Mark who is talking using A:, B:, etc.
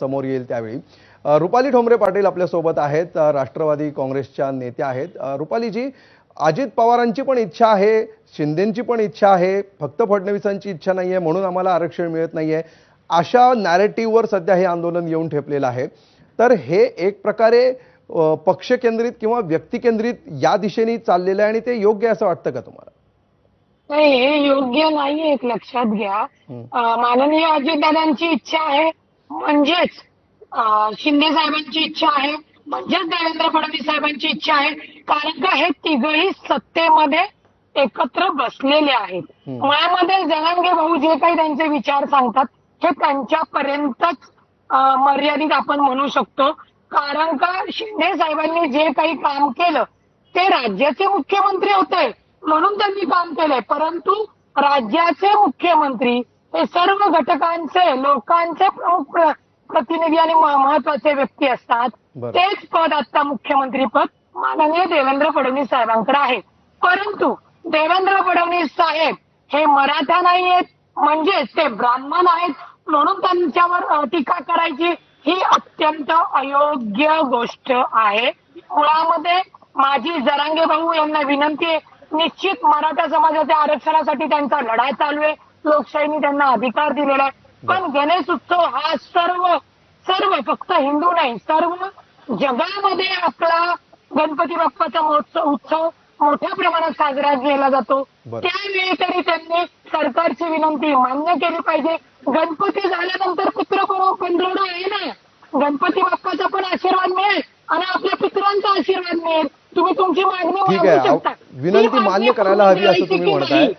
A: समोर येईल त्यावेळी रुपाली ठोंबरे पाटील आपल्या सोबत आहेत, राष्ट्रवादी काँग्रेसच्या नेत्या आहेत। रुपालीजी, अजित पवारांची पण इच्छा आहे, शिंदेंची पण इच्छा आहे, फक्त फडणवीसांची इच्छा नाहीये म्हणून आम्हाला आरक्षण मिळत नाहीये, अशा नॅरेटिव्हवर सध्या हे आंदोलन येऊन ठेपलेलं आहे। तर हे एक प्रकारे पक्ष केंद्रित किंवा व्यक्ती केंद्रित या दिशेने चाललेलं आहे आणि ते योग्य असं वाटतं का तुम्हाला?
B: नाही, हे योग्य नाहीये, एक लक्षात घ्या। माननीय अजितदादांची इच्छा आहे म्हणजेच शिंदे साहेबांची इच्छा आहे म्हणजेच देवेंद्र फडणवीस साहेबांची इच्छा आहे, कारण का हे तिघही सत्तेमध्ये एकत्र बसलेले आहेत। मुळामध्ये जरांगे भाऊ जे काही त्यांचे विचार सांगतात हे त्यांच्यापर्यंतच मर्यादित आपण म्हणू शकतो, कारण का शिंदे साहेबांनी जे काही काम केलं ते राज्याचे मुख्यमंत्री होते म्हणून त्यांनी काम केलंय, परंतु राज्याचे मुख्यमंत्री हे सर्व घटकांचे, लोकांचे प्रमुख प्रतिनिधी आणि महत्वाचे व्यक्ती असतात। तेच पद आता मुख्यमंत्री पद माननीय देवेंद्र फडणवीस साहेबांकडे आहे। परंतु देवेंद्र फडणवीस साहेब हे मराठा नाही आहेत, म्हणजेच ते ब्राह्मण आहेत, म्हणून त्यांच्यावर टीका करायची ही अत्यंत अयोग्य गोष्ट आहे। मुळामध्ये माझी जरांगे भाऊ यांना विनंती आहे, निश्चित मराठा समाजाच्या आरक्षणासाठी त्यांचा लढा चालू आहे, लोकशाहीने त्यांना अधिकार दिलेला आहे, पण गणेश उत्सव हा सर्व फक्त हिंदू नाही, सर्व जगामध्ये आपला गणपती बाप्पाचा उत्सव मोठ्या प्रमाणात साजरा केला जातो। त्यावेळी तरी त्यांनी सरकारची विनंती मान्य केली पाहिजे। गणपती झाल्यानंतर पितृ पंधरवडा आहे ना, गणपती बाप्पाचा पण आशीर्वाद मिळेल आणि आपल्या पितरांचा आशीर्वाद मिळेल। तुम्ही तुमची मागणी
A: ठीक आहे, विनंती मान्य करायला हवी असं तुम्ही म्हणताय।